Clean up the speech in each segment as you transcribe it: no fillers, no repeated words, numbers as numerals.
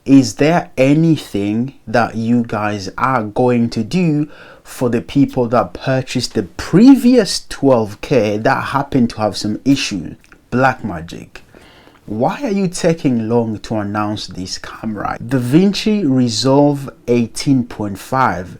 is there anything that you guys are going to do for the people that purchased the previous 12K that happen to have some issues? Blackmagic, why are you taking long to announce this camera? DaVinci Resolve 18.5,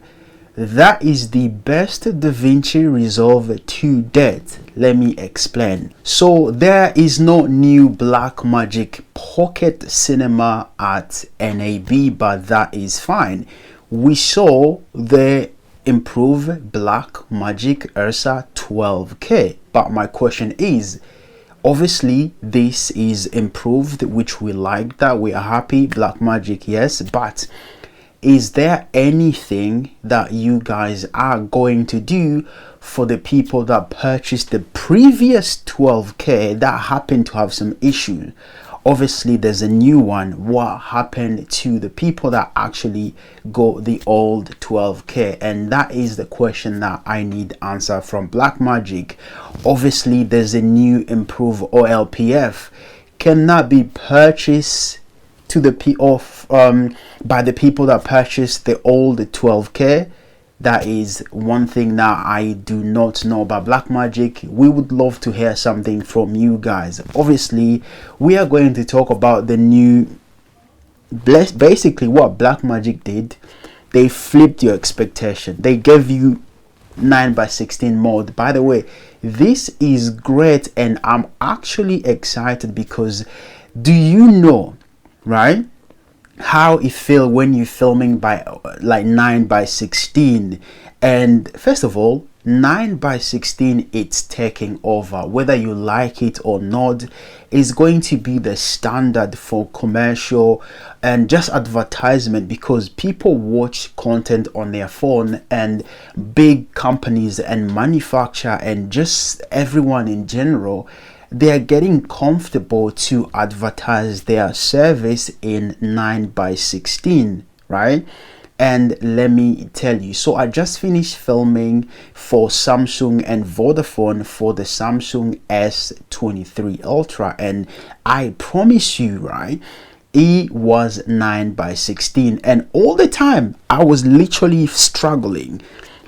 that is the best DaVinci Resolve to date. Let me explain. So there is no new Blackmagic Pocket Cinema at NAB, but that is fine. We saw the improved Blackmagic URSA 12K, but my question is, obviously this is improved, which we like, that we are happy. Blackmagic, yes, but is there anything that you guys are going to do for the people that purchased the previous 12K that happen to have some issues? Obviously there's a new one. What happened to the people that actually got the old 12K? And that is the question that I need answer from Blackmagic. Obviously there's a new improved OLPF. Can that be purchased to the by the people that purchased the old 12K? That is one thing that I do not know about Blackmagic. We would love to hear something from you guys. Obviously we are going to talk about the new, basically what Blackmagic did. They flipped your expectation. They gave you 9x16 mode. By the way, this is great and I'm actually excited because do you know, right, how it feels when you're filming by like 9x16? And first of all, 9x16, it's taking over. Whether you like it or not, is going to be the standard for commercial and just advertisement, because people watch content on their phone, and big companies and manufacturer and just everyone in general, they are getting comfortable to advertise their service in 9x16, right? And let me tell you, so I just finished filming for Samsung and Vodafone for the Samsung S23 Ultra, and I promise you, right, it was 9x16, and all the time I was literally struggling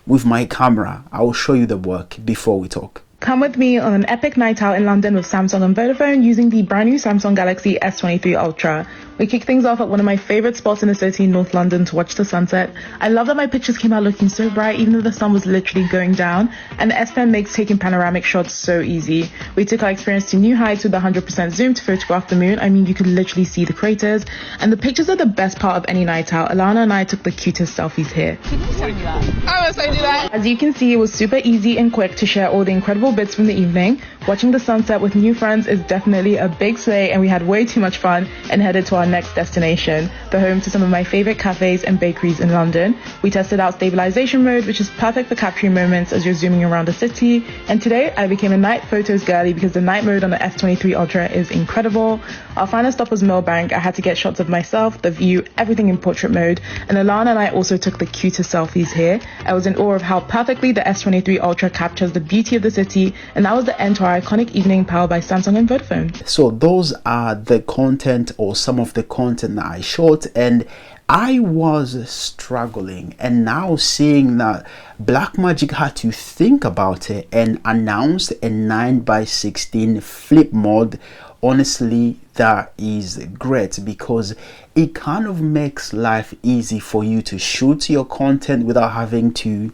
with my camera. I will show you the work before we talk. Come with me on an epic night out in London with Samsung and Vodafone using the brand new Samsung Galaxy S23 Ultra. We kick things off at one of my favorite spots in the city, North London, to watch the sunset. I love that my pictures came out looking so bright, even though the sun was literally going down, and the S Pen makes taking panoramic shots so easy. We took our experience to new heights with 100% zoom to photograph the moon. I mean, you could literally see the craters, and the pictures are the best part of any night out. Alana and I took the cutest selfies here. Can you send me that? I must do that. As you can see, it was super easy and quick to share all the incredible bits from the evening. Watching the sunset with new friends is definitely a big slay, and we had way too much fun and headed to our next destination, the home to some of my favorite cafes and bakeries in London. We tested out stabilization mode, which is perfect for capturing moments as you're zooming around the city. And today I became a night photos girly because the night mode on the S23 Ultra is incredible. Our final stop was Millbank. I had to get shots of myself, the view, everything in portrait mode. And Alana and I also took the cutest selfies here. I was in awe of how perfectly the S23 Ultra captures the beauty of the city. And that was the end to our iconic evening powered by Samsung and Vodafone. So those are the content, or some of the content that I shot, and I was struggling, and now seeing that Blackmagic had to think about it and announced a 9x16 flip mod, honestly that is great, because it kind of makes life easy for you to shoot your content without having to,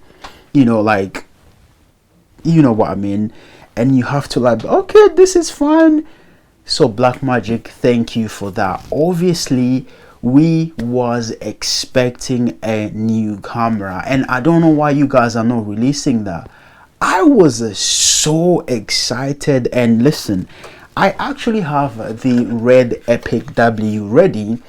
you know, like, you know what I mean, and you have to like, okay, this is fine. So Blackmagic, thank you for that. Obviously we was expecting a new camera, and I don't know why you guys are not releasing that. I was so excited, and listen, I actually have the red Epic W ready,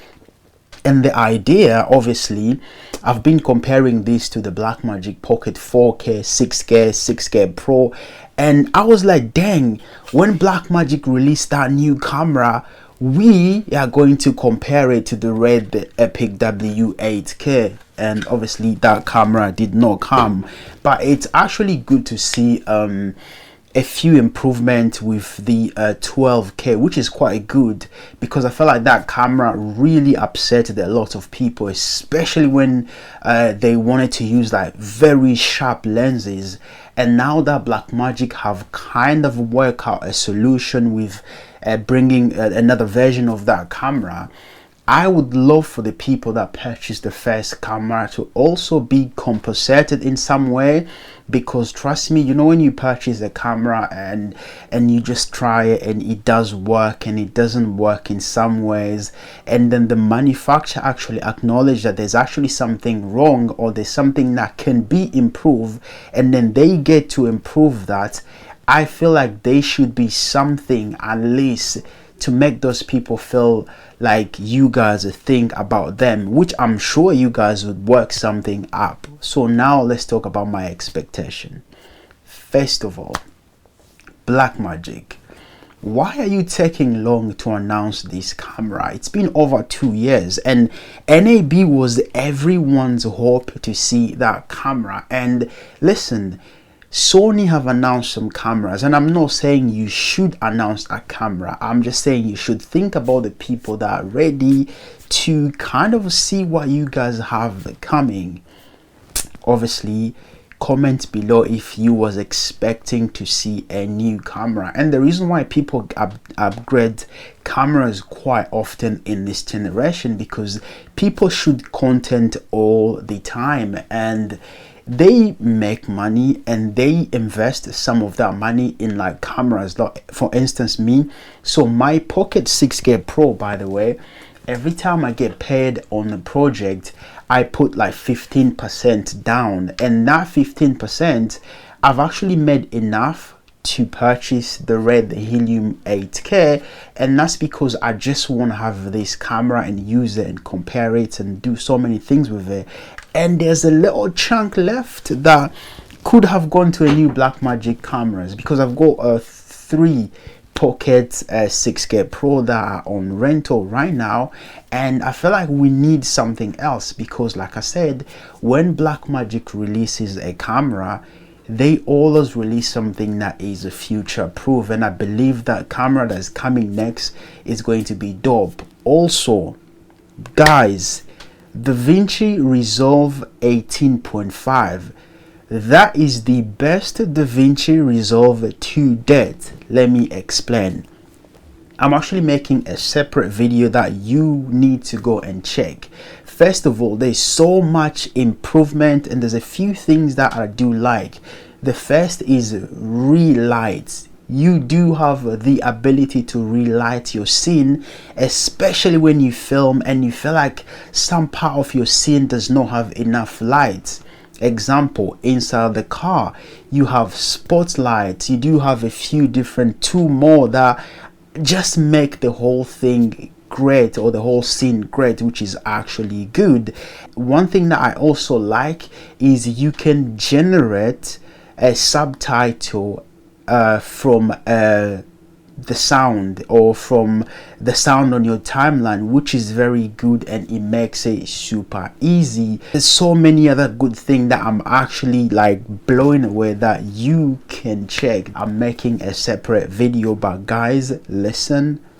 and the idea, obviously, I've been comparing this to the Blackmagic Pocket 4K, 6K, 6K Pro, and I was like, dang, when Blackmagic released that new camera, we are going to compare it to the red Epic W8K, and obviously that camera did not come. But it's actually good to see a few improvements with the 12K, which is quite good, because I felt like that camera really upset a lot of people, especially when they wanted to use like very sharp lenses. And now that Blackmagic have kind of worked out a solution with bringing another version of that camera, I would love for the people that purchased the first camera to also be compensated in some way, because trust me, you know, when you purchase a camera and you just try it and it does work and it doesn't work in some ways, and then the manufacturer actually acknowledge that there's actually something wrong or there's something that can be improved, and then they get to improve that, I feel like there should be something at least to make those people feel like you guys think about them, which I'm sure you guys would work something up. So now let's talk about my expectation. First of all, Blackmagic, why are you taking long to announce this camera? It's been over 2 years, and NAB was everyone's hope to see that camera. And listen, Sony have announced some cameras, and I'm not saying you should announce a camera. I'm just saying you should think about the people that are ready to kind of see what you guys have coming. Obviously, comment below if you was expecting to see a new camera. And the reason why people upgrade cameras quite often in this generation, because people shoot content all the time and they make money and they invest some of that money in like cameras. Like for instance, me, so my Pocket 6K Pro, by the way, every time I get paid on a project, I put like 15% down, and that 15%, I've actually made enough to purchase the red helium 8K, and that's because I just want to have this camera and use it and compare it and do so many things with it. And there's a little chunk left that could have gone to a new Blackmagic cameras, because I've got 3 Pocket 6K Pro that are on rental right now, and I feel like we need something else, because like I said, when Blackmagic releases a camera, they always release something that is a future proof, and I believe that camera that's coming next is going to be dope. Also, guys, DaVinci Resolve 18.5, that is the best DaVinci Resolve to date. Let me explain. I'm actually making a separate video that you need to go and check. First of all, there's so much improvement, and there's a few things that I do like. The first is relights. You do have the ability to relight your scene, especially when you film and you feel like some part of your scene does not have enough light. Example, inside the car, you have spotlights. You do have a few different 2 more that just make the whole thing great, or the whole scene great, which is actually good. One thing that I also like is you can generate a subtitle from the sound, or from the sound on your timeline, which is very good, and it makes it super easy. There's so many other good things that I'm actually like blowing away that you can check. I'm making a separate video, but guys, listen,